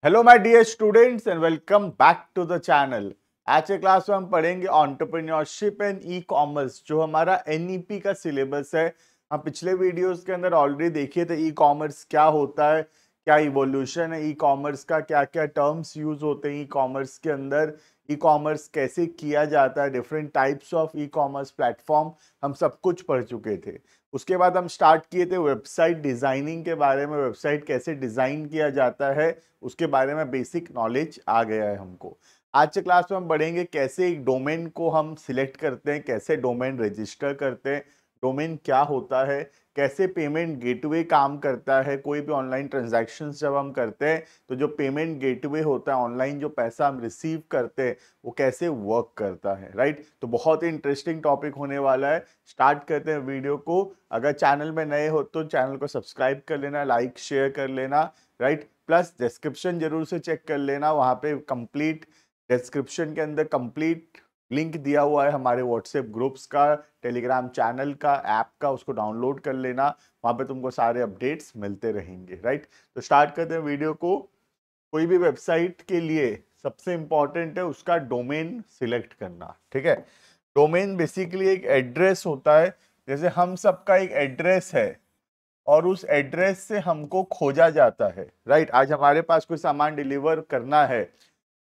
Hello my dear students and welcome back to the channel. आज के class में हम पढ़ेंगे एंटरप्रेन्योरशिप एंड ई कॉमर्स, जो हमारा एनईपी का सिलेबस है। हम पिछले वीडियोस के अंदर ऑलरेडी देखे थे ई कॉमर्स क्या होता है, क्या इवोल्यूशन है ई कॉमर्स का, क्या क्या टर्म्स यूज होते हैं ई कॉमर्स के अंदर, ई कॉमर्स कैसे किया जाता है, different types of e commerce platform, हम सब कुछ पढ़ चुके थे। उसके बाद हम स्टार्ट किए थे वेबसाइट डिजाइनिंग के बारे में, वेबसाइट कैसे डिजाइन किया जाता है उसके बारे में बेसिक नॉलेज आ गया है हमको। आज के क्लास में हम पढ़ेंगे कैसे एक डोमेन को हम सिलेक्ट करते हैं, कैसे डोमेन रजिस्टर करते हैं, डोमेन क्या होता है, कैसे पेमेंट गेटवे काम करता है। कोई भी ऑनलाइन ट्रांजैक्शंस जब हम करते हैं तो जो पेमेंट गेटवे होता है, ऑनलाइन जो पैसा हम रिसीव करते हैं, वो कैसे वर्क करता है, राइट। तो बहुत ही इंटरेस्टिंग टॉपिक होने वाला है। स्टार्ट करते हैं वीडियो को। अगर चैनल में नए हो तो चैनल को सब्सक्राइब कर लेना, लाइक शेयर कर लेना, राइट। प्लस डिस्क्रिप्शन जरूर से चेक कर लेना, वहाँ पे कंप्लीट डिस्क्रिप्शन के अंदर कंप्लीट लिंक दिया हुआ है हमारे व्हाट्सएप ग्रुप्स का, टेलीग्राम चैनल का, ऐप का, उसको डाउनलोड कर लेना। वहाँ पे तुमको सारे अपडेट्स मिलते रहेंगे, राइट। तो स्टार्ट करते हैं वीडियो को। कोई भी वेबसाइट के लिए सबसे इंपॉर्टेंट है उसका डोमेन सिलेक्ट करना, ठीक है। डोमेन बेसिकली एक एड्रेस होता है। जैसे हम सबका एक एड्रेस है और उस एड्रेस से हमको खोजा जाता है, राइट। आज हमारे पास कोई सामान डिलीवर करना है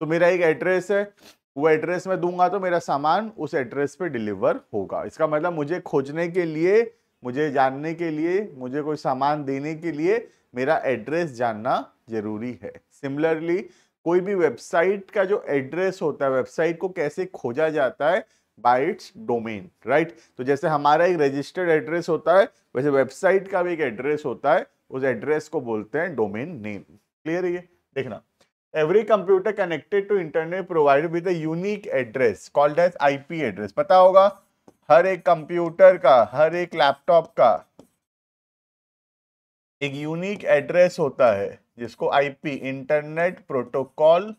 तो मेरा एक एड्रेस है, वो एड्रेस मैं दूंगा तो मेरा सामान उस एड्रेस पे डिलीवर होगा। इसका मतलब मुझे खोजने के लिए, मुझे जानने के लिए, मुझे कोई सामान देने के लिए मेरा एड्रेस जानना जरूरी है। सिमिलरली कोई भी वेबसाइट का जो एड्रेस होता है, वेबसाइट को कैसे खोजा जाता है, बाय इट्स डोमेन, राइट। तो जैसे हमारा एक रजिस्टर्ड एड्रेस होता है, वैसे वेबसाइट का भी एक एड्रेस होता है, उस एड्रेस को बोलते हैं डोमेन नेम। क्लियर है ये? देखना, every computer connected to internet provided with a unique address called as IP address। पता होगा हर एक कंप्यूटर का, हर एक लैपटॉप का एक यूनिक एड्रेस होता है जिसको आईपी, इंटरनेट प्रोटोकॉल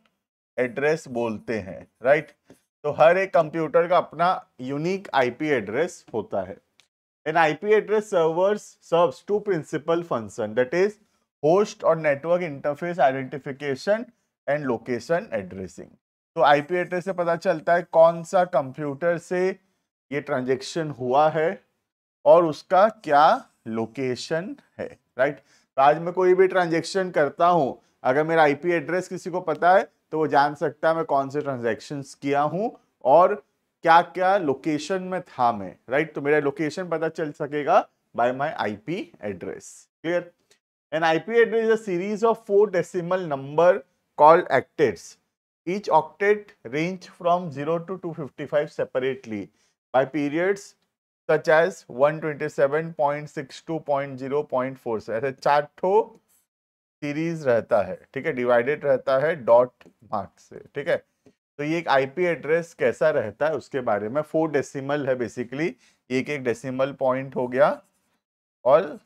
एड्रेस बोलते हैं, राइट। तो हर एक कंप्यूटर का अपना यूनिक आईपी एड्रेस होता है। An IP address serves two principal functions, that is host और network interface identification and location addressing। तो IP एड्रेस से पता चलता है कौन सा कंप्यूटर से ये ट्रांजेक्शन हुआ है और उसका क्या लोकेशन है, राइट। तो आज मैं कोई भी ट्रांजेक्शन करता हूं, अगर मेरा IP एड्रेस किसी को पता है तो वो जान सकता है मैं कौन से ट्रांजेक्शन्स किया हूं और क्या क्या लोकेशन में था मैं, राइट। तो मेरा लोकेशन पता चल सकेगा by my IP address. Clear? An IP address is a series of 4 decimal number called octets. Each octet range from 0 to 255 separately by periods such as 127.62.0.4 से ऐसे 4 ठो सीरीज रहता है, ठीक है, डिवाइडेड रहता है डॉट मार्क से, ठीक है। तो ये एक आईपी एड्रेस कैसा रहता है उसके बारे में, 4 डेसिमल है बेसिकली, एक एक डेसिमल पॉइंट हो गया और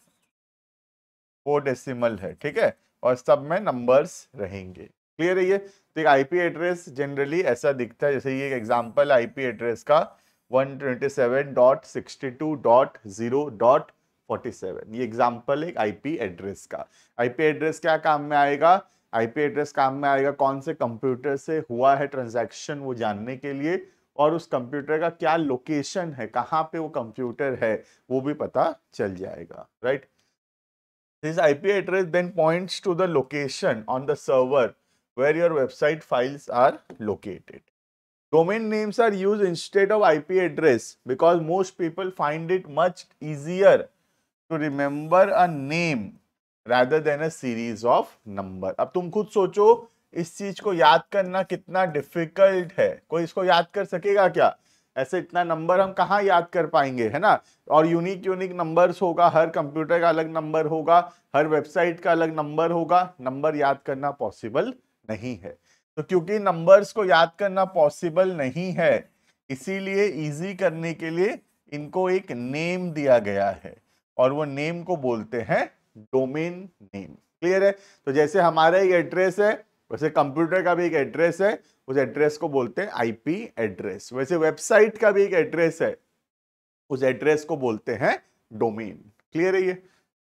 4 डेसिमल है, ठीक है, और सब में नंबर्स रहेंगे। क्लियर है ये? तो एक आईपी एड्रेस जनरली ऐसा दिखता है, जैसे ये एक एग्जांपल आईपी एड्रेस का 127.62.0.47, ये एग्जांपल एक आईपी एड्रेस का। आईपी एड्रेस क्या काम में आएगा? आईपी एड्रेस काम में आएगा कौन से कंप्यूटर से हुआ है ट्रांजैक्शन वो जानने के लिए, और उस कंप्यूटर का क्या लोकेशन है, कहाँ पे वो कंप्यूटर है, वो भी पता चल जाएगा, right. This IP address then points to the location on the server where your website files are located. Domain names are used instead of IP address because most people find it much easier to remember a name rather than a series of number। अब तुम खुद सोचो इस चीज को याद करना कितना डिफिकल्ट है। कोई इसको याद कर सकेगा क्या? ऐसे इतना नंबर हम कहाँ याद कर पाएंगे, है ना। और यूनिक यूनिक नंबर्स होगा, हर कंप्यूटर का अलग नंबर होगा, हर वेबसाइट का अलग नंबर होगा, नंबर याद करना पॉसिबल नहीं है। तो क्योंकि नंबर्स को याद करना पॉसिबल नहीं है, इसीलिए इजी करने के लिए इनको एक नेम दिया गया है और वो नेम को बोलते हैं डोमेन नेम। क्लियर है? तो जैसे हमारा एक एड्रेस है, वैसे कंप्यूटर का भी एक एड्रेस है, उस एड्रेस को बोलते हैं आईपी एड्रेस। वैसे वेबसाइट का भी एक एड्रेस है, उस एड्रेस को बोलते हैं डोमेन। क्लियर है ये?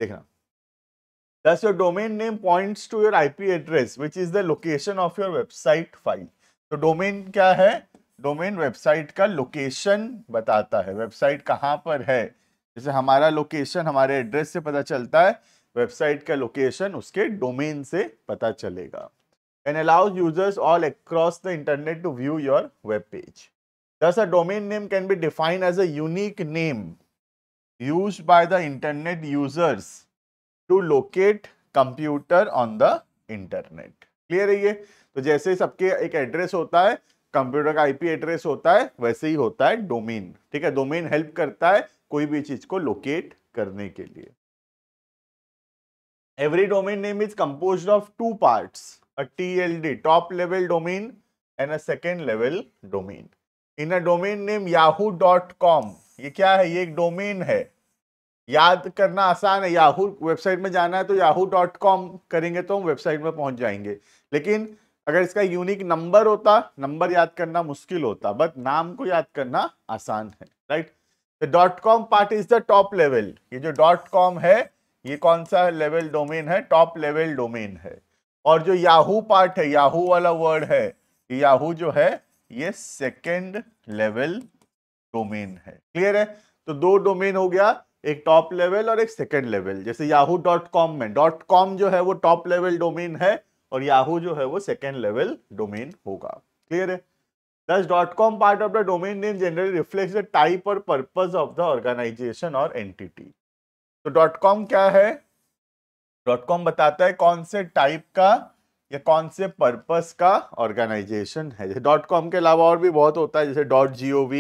देखना, Thus your domain name points to your IP address which is the location of your website file. तो डोमेन क्या है? डोमेन वेबसाइट का लोकेशन बताता है, वेबसाइट कहाँ पर है। जैसे हमारा लोकेशन हमारे एड्रेस से पता चलता है, वेबसाइट का लोकेशन उसके डोमेन से पता चलेगा। And allows users all across the internet to view your web page. Thus a domain name can be defined as a unique name used by the internet users to locate computer on the internet. Clear है ये? तो जैसे सबके एक address होता है, computer का IP address होता है, वैसे ही होता है डोमेन। ठीक है, डोमेन हेल्प करता है कोई भी चीज को लोकेट करने के लिए। Every domain name is composed of two parts, a TLD, top level domain, and a second level domain. In a domain name yahoo.com, ये क्या है? ये एक डोमेन है, याद करना आसान है। याहू वेबसाइट में जाना है तो yahoo.com करेंगे तो हम वेबसाइट में पहुंच जाएंगे, लेकिन अगर इसका यूनिक नंबर होता, नंबर याद करना मुश्किल होता, बट नाम को याद करना आसान है, right. The .com part is the top level. ये जो .com है ये कौन सा लेवल डोमेन है? टॉप लेवल डोमेन है। और जो याहू पार्ट है, याहू वाला वर्ड है, याहू जो है ये सेकेंड लेवल डोमेन है। क्लियर है? तो दो डोमेन हो गया, एक टॉप लेवल और एक सेकेंड लेवल। जैसे yahoo.com में .com जो है वो टॉप लेवल डोमेन है और याहू जो है वो सेकेंड लेवल डोमेन होगा। क्लियर है? Thus .com part of the domain name generally reflects the type or purpose of the organization or entity. तो .com क्या है? .com बताता है कौन से टाइप का या कौन से पर्पस का ऑर्गेनाइजेशन है। जैसे .com के अलावा और भी बहुत होता है, जैसे .gov,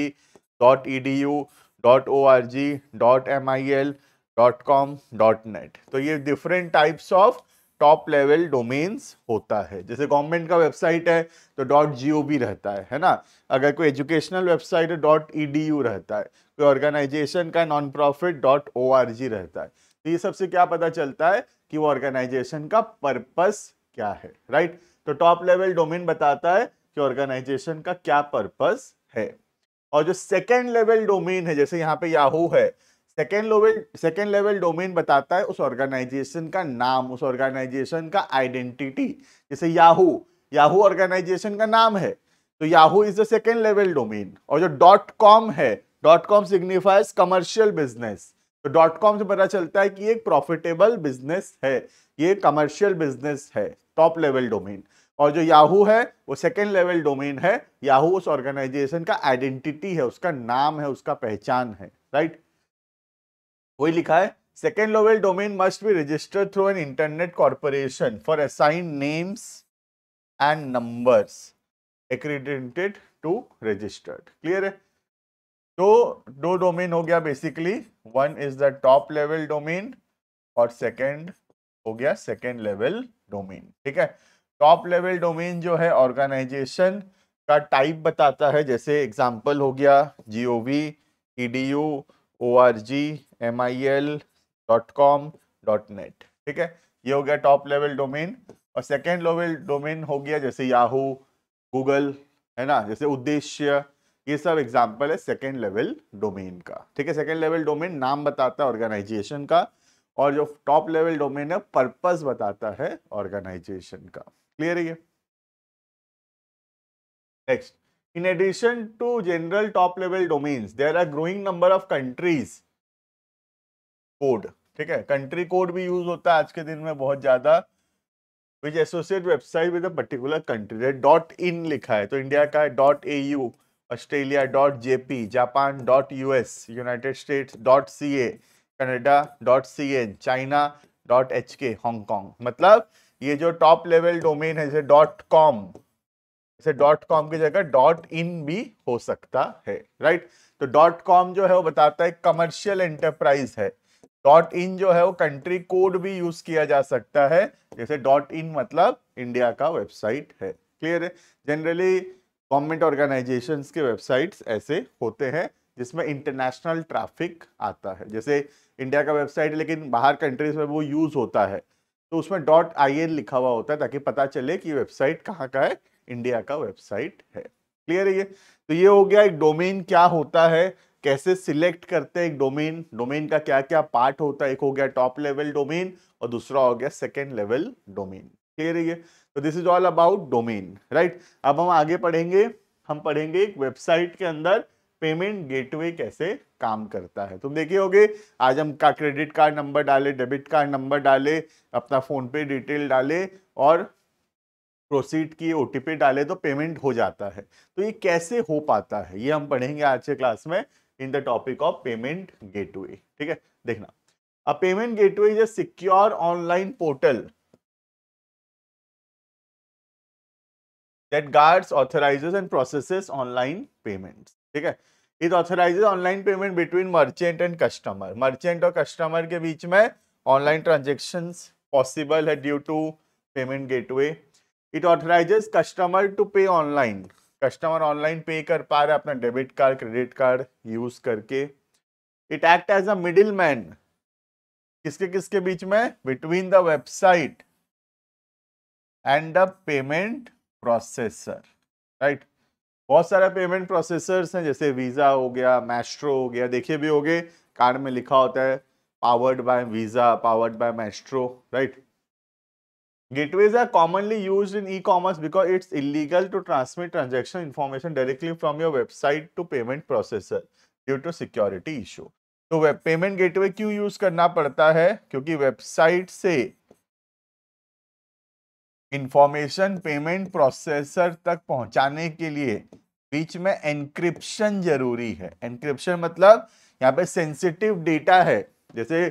.edu, .org, .mil, .com, .net। तो ये different types of top level domains होता है। जैसे गवर्नमेंट का वेबसाइट है तो .gov रहता है ना। अगर कोई एजुकेशनल वेबसाइट है .edu रहता है, कोई ऑर्गेनाइजेशन का नॉन प्रॉफिट .org रहता है। तो ये सबसे क्या पता चलता है कि वो ऑर्गेनाइजेशन का पर्पस क्या है, राइट। तो टॉप लेवल डोमेन बताता है कि ऑर्गेनाइजेशन का क्या पर्पस है। और जो सेकेंड लेवल डोमेन है, जैसे यहाँ पे याहू है, सेकेंड लेवल डोमेन बताता है उस ऑर्गेनाइजेशन का नाम, उस ऑर्गेनाइजेशन का आइडेंटिटी। जैसे याहू ऑर्गेनाइजेशन का नाम है तो Yahoo is the second level domain. और जो .com है, .com सिग्निफाइज कमर्शियल बिजनेस, तो .com से पता चलता है कि ये एक प्रॉफिटेबल बिजनेस है, ये कमर्शियल बिजनेस है, टॉप लेवल डोमेन। और जो याहू है वो सेकेंड लेवल डोमेन है। याहू उस ऑर्गेनाइजेशन का आइडेंटिटी है, उसका नाम है, उसका पहचान है, राइट। वही लिखा है, second level domain must be registered through an Internet Corporation for Assign Names and Numbers accredited to registered. Clear है? तो दो डोमेन हो गया basically, one is the top level domain और सेकेंड हो गया सेकेंड लेवल डोमेन। ठीक है, टॉप लेवल डोमेन जो है ऑर्गेनाइजेशन का टाइप बताता है। जैसे एग्जांपल हो गया gov, edu, org, mil, .com, .net। ठीक है, ये हो गया टॉप लेवल डोमेन। और सेकेंड लेवल डोमेन हो गया जैसे याहू, गूगल, है ना, जैसे उद्देश्य, ये सब एग्जांपल है सेकेंड लेवल डोमेन का। ठीक है, सेकेंड लेवल डोमेन नाम बताता है ऑर्गेनाइजेशन का, और जो टॉप लेवल डोमेन है पर्पस बताता है ऑर्गेनाइजेशन का। क्लियर है ये? Next, in addition to general top level domains there are growing number of countries code। ठीक है, कंट्री कोड भी यूज होता है आज के दिन में बहुत ज्यादा, which associate website with a particular country। .in लिखा है तो इंडिया का है .au, Australia .jp, Japan .us, United states .ca, Canada .cn, China .hk, Hong Kong. मतलब ये जो टॉप लेवल डोमेन है जैसे .com, जैसे .com की जगह .in भी हो सकता है, राइट। तो .com जो है वो बताता है कमर्शियल एंटरप्राइज है। .in जो है वो कंट्री कोड भी यूज किया जा सकता है, जैसे .in मतलब इंडिया का वेबसाइट है। क्लियर है? जनरली गवर्नमेंट ऑर्गेनाइजेशंस के वेबसाइट्स ऐसे होते हैं जिसमें इंटरनेशनल ट्रैफिक आता है। जैसे इंडिया का वेबसाइट है लेकिन बाहर कंट्रीज में वो यूज होता है, तो उसमें .in लिखा हुआ होता है ताकि पता चले कि वेबसाइट कहाँ का है, इंडिया का वेबसाइट है। क्लियर है ये? तो ये हो गया एक डोमेन क्या होता है, कैसे सिलेक्ट करते हैं एक डोमेन, डोमेन का क्या क्या पार्ट होता है, एक हो गया टॉप लेवल डोमेन और दूसरा हो गया सेकेंड लेवल डोमेन। क्लियर है ये? तो this is all about domain, right. अब हम आगे पढ़ेंगे, हम पढ़ेंगे एक वेबसाइट के अंदर पेमेंट गेटवे कैसे काम करता है। तुम देखिए होगे, आज हम का क्रेडिट कार्ड नंबर डाले, डेबिट कार्ड नंबर डाले, अपना फोन पे डिटेल डाले और प्रोसीड की ओटीपी डाले तो पेमेंट हो जाता है। तो ये कैसे हो पाता है ये हम पढ़ेंगे आज के क्लास में in the topic of payment gateway. ठीक है, देखना, अ payment gateway is a secure online portal that guards, authorizes and processes online payments। ठीक है, it authorizes online payment between merchant and customer। merchant और customer के बीच में online transactions possible है due to payment gateway। it authorizes customer to pay online। customer online pay कर पा रहा है अपना debit card credit card use करके। it act as a middleman, किसके किसके बीच में, between the website and the payment processor, right. बहुत सारा पेमेंट प्रोसेसर्स हैं, जैसे वीजा हो गया, मैस्ट्रो हो गया, देखिए भी होगे कार्ड में लिखा होता है powered by Visa, powered by Maestro, right. Gateways are commonly used in e-commerce because it's illegal to transmit transaction information directly from your website to payment processor due to security issue. तो web payment gateway क्यों use करना पड़ता है, क्योंकि website से information payment processor तक पहुंचाने के लिए बीच में एन्क्रिप्शन जरूरी है। एन्क्रिप्शन मतलब यहाँ पे सेंसिटिव डेटा है, जैसे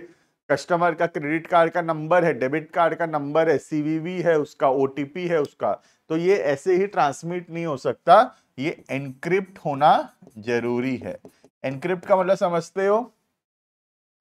कस्टमर का क्रेडिट कार्ड का नंबर है, डेबिट कार्ड का नंबर है, सीवीवी है उसका, ओटीपी है उसका, तो ये ऐसे ही ट्रांसमिट नहीं हो सकता, ये एन्क्रिप्ट होना जरूरी है। एन्क्रिप्ट का मतलब समझते हो,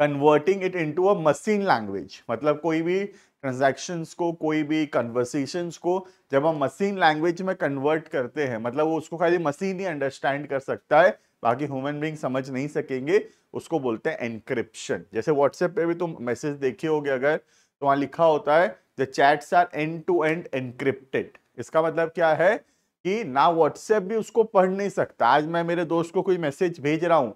converting it into a machine language, मतलब कोई भी ट्रांजैक्शंस को, कोई भी कन्वर्सेशंस को जब हम मशीन लैंग्वेज में कन्वर्ट करते हैं, मतलब वो उसको खाली मशीन ही अंडरस्टैंड कर सकता है, बाकी ह्यूमन बीइंग समझ नहीं सकेंगे, उसको बोलते हैं एनक्रिप्शन। जैसे व्हाट्सएप पे भी तुम मैसेज देखे होगे अगर, तो वहां लिखा होता है the chats are end to end encrypted. इसका मतलब क्या है कि ना व्हाट्सएप भी उसको पढ़ नहीं सकता। आज मैं मेरे दोस्त को कोई मैसेज भेज रहा हूं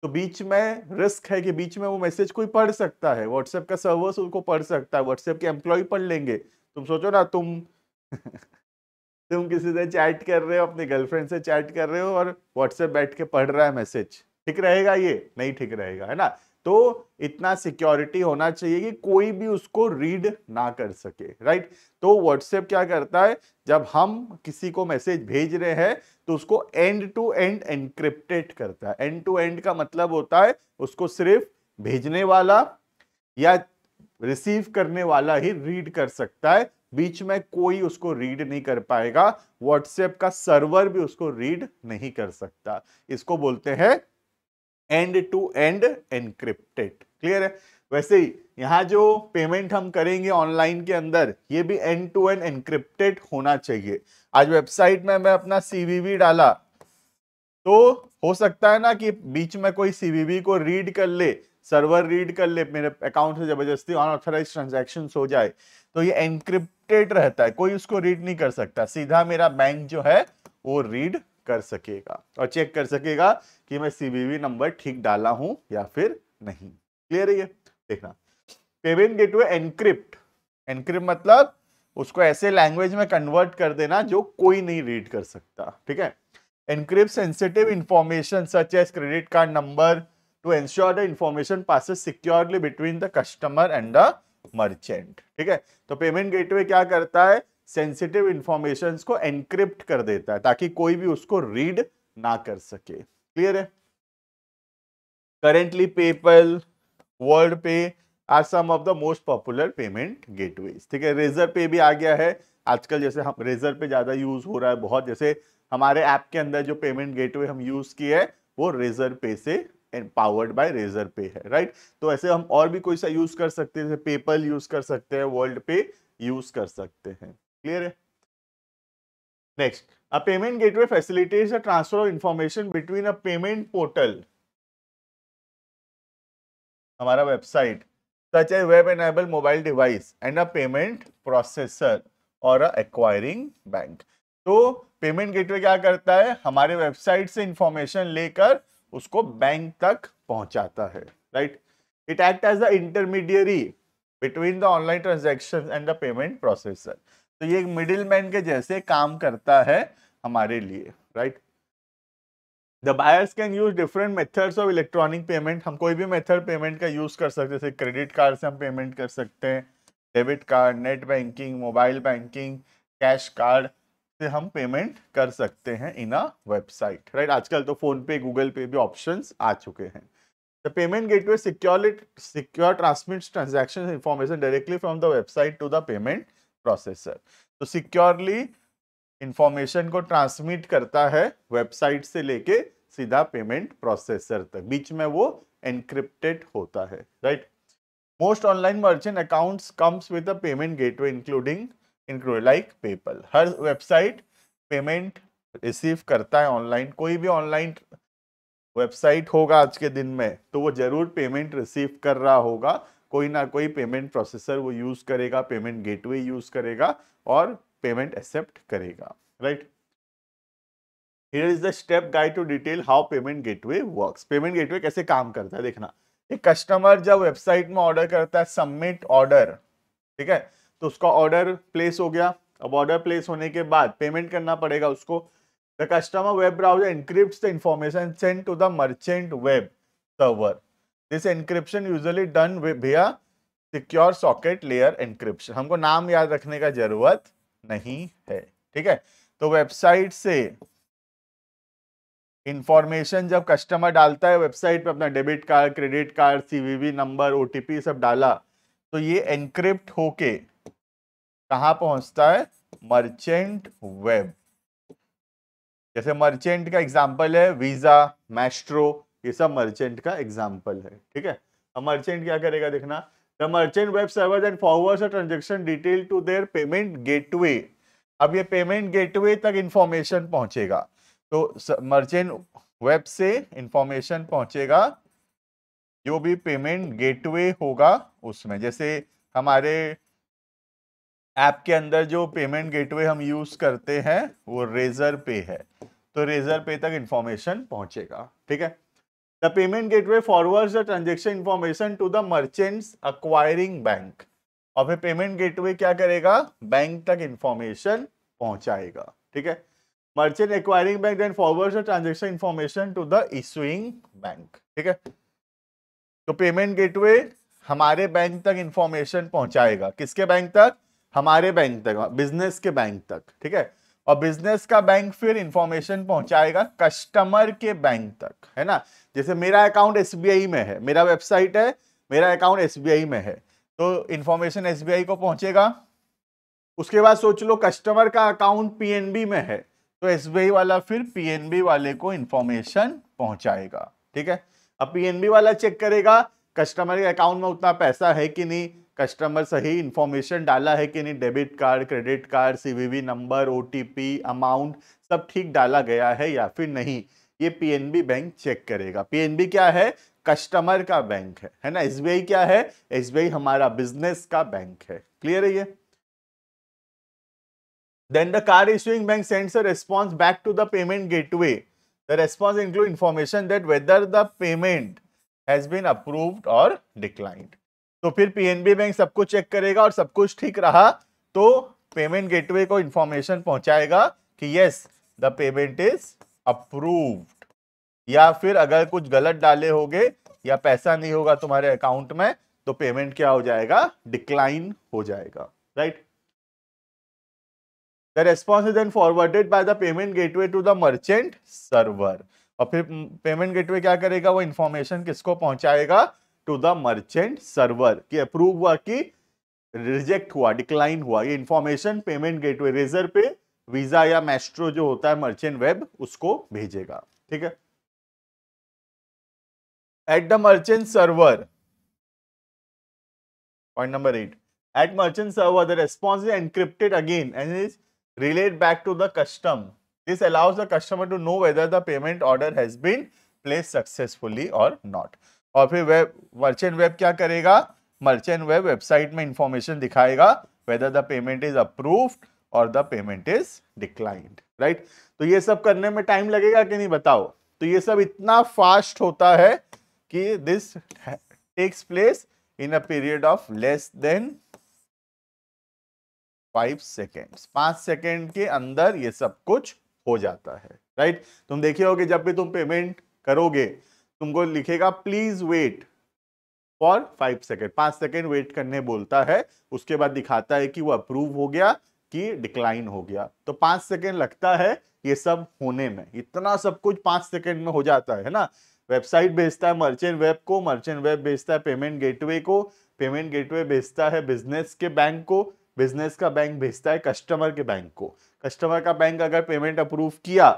तो बीच में रिस्क है कि बीच में वो मैसेज कोई पढ़ सकता है, व्हाट्सएप का सर्वर उसको पढ़ सकता है, व्हाट्सएप के एम्प्लॉय पढ़ लेंगे। तुम सोचो ना, तुम तुम किसी से चैट कर रहे हो, अपनी गर्लफ्रेंड से चैट कर रहे हो और व्हाट्सएप बैठ के पढ़ रहा है मैसेज, ठीक रहेगा? ये नहीं ठीक रहेगा, है ना। तो इतना सिक्योरिटी होना चाहिए कि कोई भी उसको रीड ना कर सके, राइट। तो व्हाट्सएप क्या करता है, जब हम किसी को मैसेज भेज रहे हैं तो उसको एंड टू एंड एनक्रिप्टेड करता है। एंड टू एंड का मतलब होता है उसको सिर्फ भेजने वाला या रिसीव करने वाला ही रीड कर सकता है, बीच में कोई उसको रीड नहीं कर पाएगा, व्हाट्सएप का सर्वर भी उसको रीड नहीं कर सकता। इसको बोलते हैं end to end encrypted. Clear है? वैसे ही यहां जो पेमेंट हम करेंगे ऑनलाइन के अंदर, ये भी एंड टू एंड एनक्रिप्टेड होना चाहिए। आज वेबसाइट में मैं अपना सीवीवी डाला तो हो सकता है ना कि बीच में कोई सीवीवी को रीड कर ले, सर्वर रीड कर ले, मेरे अकाउंट से जबरदस्ती अनऑथराइज्ड ट्रांजैक्शंस हो जाए, तो ये एनक्रिप्टेड रहता है, कोई उसको रीड नहीं कर सकता। सीधा मेरा बैंक जो है वो रीड कर सकेगा और चेक कर सकेगा कि मैं सीवीवी नंबर ठीक डाला हूं या फिर नहीं। क्लियर है ये? देखना, पेमेंट गेटवे एनक्रिप्ट, एनक्रिप्ट मतलब उसको ऐसे लैंग्वेज में कन्वर्ट कर देना जो कोई नहीं रीड कर सकता। ठीक है, encrypt sensitive information such as credit card number to ensure the information passes securely between the customer and the merchant। ठीक है, तो पेमेंट गेटवे क्या करता है, सेंसिटिव इंफॉर्मेशन को एनक्रिप्ट कर देता है ताकि कोई भी उसको रीड ना कर सके। क्लियर है? Currently PayPal, Worldpay are some of the most popular payment gateways. ठीक है, रेजर पे भी आ गया है आजकल, जैसे हम रेजर पे ज्यादा यूज हो रहा है बहुत, जैसे हमारे ऐप के अंदर जो पेमेंट गेटवे हम यूज किए है वो रेजर पे से पावर्ड बाय रेजर पे है, राइट। तो ऐसे हम और भी कोई सा यूज कर सकते हैं, जैसे पेपल यूज कर सकते हैं, वर्ल्ड पे यूज कर सकते हैं। क्लियर है? Next, a payment gateway facilitates the transfer of information between a payment portal, हमारा website, such a web enable mobile device and a payment processor और अ एक्वायरिंग बैंक। तो पेमेंट गेटवे क्या करता है, हमारे वेबसाइट से information लेकर उसको बैंक तक पहुंचाता है, right. It act as the intermediary between the online transaction and the payment processor. तो ये एक मिडिल मैन के जैसे काम करता है हमारे लिए, right. The buyers can use different methods of electronic payment. हम कोई भी मेथड पेमेंट का यूज कर सकते हैं, जैसे क्रेडिट कार्ड से हम पेमेंट कर सकते हैं, debit card, net banking, mobile banking, cash card से हम पेमेंट कर सकते हैं इन अ वेबसाइट, राइट। आजकल तो फोन पे, गूगल पे भी ऑप्शंस आ चुके हैं। The payment gateway secure transmits transaction information directly from the website to the payment processor. तो सिक्योरली इंफॉर्मेशन को ट्रांसमिट करता है वेबसाइट से लेके सीधा पेमेंट प्रोसेसर तक, बीच में वो एनक्रिप्टेड होता है, right. Most online merchant accounts comes with a payment gateway include like PayPal. Her website payment receive करता है ऑनलाइन। कोई भी ऑनलाइन वेबसाइट होगा आज के दिन में तो वो जरूर पेमेंट रिसीव कर रहा होगा, कोई ना कोई पेमेंट प्रोसेसर वो यूज करेगा, पेमेंट गेटवे यूज करेगा और पेमेंट एक्सेप्ट करेगा, right. Here is the step guide to detail how payment gateway works. Payment gateway कैसे काम करता है देखना। एक कस्टमर जब वेबसाइट में ऑर्डर करता है, सबमिट ऑर्डर, ठीक है, तो उसका ऑर्डर प्लेस हो गया। अब ऑर्डर प्लेस होने के बाद पेमेंट करना पड़ेगा उसको। The customer web browser encrypts the information send to the merchant web server. This encryption usually done via secure socket layer encryption. हमको नाम याद रखने का जरूरत नहीं है, ठीक है। तो वेबसाइट से इंफॉर्मेशन जब कस्टमर डालता है वेबसाइट पे, अपना debit card, credit card, CVV number, OTP सब डाला, तो ये एनक्रिप्ट होके कहाँ पहुंचता है? Merchant web. जैसे मर्चेंट का एग्जांपल है वीजा, मैस्ट्रो, ये सब मर्चेंट का एग्जांपल है, ठीक है। अब मर्चेंट क्या करेगा देखना। The merchant web server and forwards a transaction detail to their payment gateway. अब ये पेमेंट गेटवे तक इंफॉर्मेशन पहुंचेगा, तो मर्चेंट वेब से इंफॉर्मेशन पहुंचेगा जो भी पेमेंट गेटवे होगा उसमें। जैसे हमारे ऐप के अंदर जो पेमेंट गेटवे हम यूज करते हैं वो रेजर पे है, तो रेजर पे तक इंफॉर्मेशन पहुंचेगा, ठीक है। The payment gateway forwards the transaction information to the merchant's acquiring bank. और फिर पेमेंट गेटवे क्या करेगा? बैंक तक इंफॉर्मेशन पहुंचाएगा, ठीक है। Merchant acquiring bank then forwards the transaction information to the issuing bank, ठीक है। तो पेमेंट गेटवे हमारे बैंक तक इंफॉर्मेशन पहुंचाएगा। किसके बैंक तक? हमारे बैंक तक, बिजनेस के बैंक तक, ठीक है। और बिजनेस का बैंक फिर इंफॉर्मेशन पहुंचाएगा कस्टमर के बैंक तक, है ना। जैसे मेरा अकाउंट एसबीआई में है, मेरा वेबसाइट है, मेरा अकाउंट एसबीआई में है, तो इंफॉर्मेशन एसबीआई को पहुंचेगा। उसके बाद सोच लो कस्टमर का अकाउंट पीएनबी में है, तो एसबीआई वाला फिर पीएनबी वाले को इंफॉर्मेशन पहुंचाएगा, ठीक है। अब पीएनबी वाला चेक करेगा कस्टमर के अकाउंट में उतना पैसा है कि नहीं, कस्टमर सही इंफॉर्मेशन डाला है कि नहीं, debit card, credit card, CVV number, OTP, amount सब ठीक डाला गया है या फिर नहीं, ये पीएनबी बैंक चेक करेगा। पीएनबी क्या है? कस्टमर का बैंक है ना। एसबीआई क्या है? एसबीआई हमारा बिजनेस का बैंक है। क्लियर है ये? Then the card issuing bank sends a response back to the payment gateway. The response includes information that whether the payment has been approved or declined. तो फिर PNB bank सब कुछ check करेगा और सब कुछ ठीक रहा तो पेमेंट गेटवे को इंफॉर्मेशन पहुंचाएगा कि yes the payment is approved, या फिर अगर कुछ गलत डाले होगे या पैसा नहीं होगा तुम्हारे अकाउंट में तो पेमेंट क्या हो जाएगा? डिक्लाइन हो जाएगा, right. The response is then forwarded by the payment gateway to the merchant server. और फिर पेमेंट गेटवे क्या करेगा? वो इंफॉर्मेशन किसको पहुंचाएगा? टू द मर्चेंट सर्वर कि अप्रूव हुआ कि रिजेक्ट हुआ, डिक्लाइन हुआ। ये इंफॉर्मेशन पेमेंट गेटवे रेजर पे वीजा या मैस्ट्रो जो होता है मर्चेंट वेब उसको भेजेगा, ठीक है। At the merchant server, point number 8, at merchant server the response is encrypted again and is relayed back to the custom. This allows the customer to know whether the payment order has been placed successfully or not. और फिर web merchant web क्या करेगा? Merchant web website में information दिखाएगा whether the payment is approved or the payment is declined, right? तो ये सब करने में टाइम लगेगा कि नहीं बताओ? तो ये सब इतना फास्ट होता है कि this takes place in a period of less than 5 seconds. 5 second के अंदर ये सब कुछ हो जाता है, राइट। तुम देखे होगे जब भी तुम पेमेंट करोगे तुमको लिखेगा please wait for 5 second, 5 second wait करने बोलता है, उसके बाद दिखाता है कि वो अप्रूव हो गया कि डिक्लाइन हो गया। तो 5 सेकेंड लगता है ये सब होने में, इतना सब कुछ 5 सेकेंड में हो जाता है ना। वेबसाइट भेजता है मर्चेंट वेब को, मर्चेंट वेब भेजता है पेमेंट गेटवे को, पेमेंट गेटवे भेजता है बिजनेस के बैंक को, बिजनेस का बैंक भेजता है कस्टमर के बैंक को, कस्टमर का बैंक अगर पेमेंट अप्रूव किया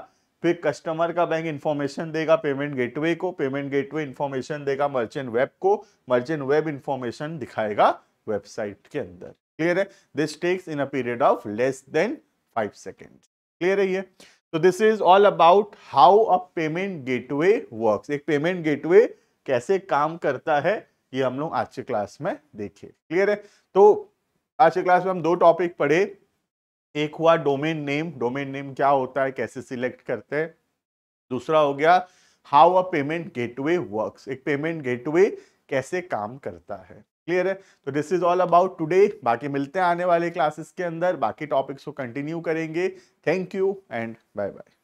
फिर कस्टमर का बैंक इंफॉर्मेशन देगा पेमेंट गेटवे को, पेमेंट गेटवे इंफॉर्मेशन देगा मर्चेंट वेब को, मर्चेंट वेब इंफॉर्मेशन दिखाएगा वेबसाइट के अंदर। क्लियर है? This takes in a period of less than 5 second. Clear है ये? तो this is all about how a payment gateway works. एक पेमेंट गेटवे कैसे काम करता है ये हम लोग आज के क्लास में देखे। क्लियर है? तो आज के क्लास में हम 2 टॉपिक पढ़े। एक हुआ डोमेन नेम, डोमेन नेम क्या होता है, कैसे सिलेक्ट करते हैं। दूसरा हो गया how a payment gateway works, एक पेमेंट गेटवे कैसे काम करता है। क्लियर है? तो this is all about today. बाकी मिलते हैं आने वाले क्लासेस के अंदर, बाकी टॉपिक्स को कंटिन्यू करेंगे। Thank you and bye bye.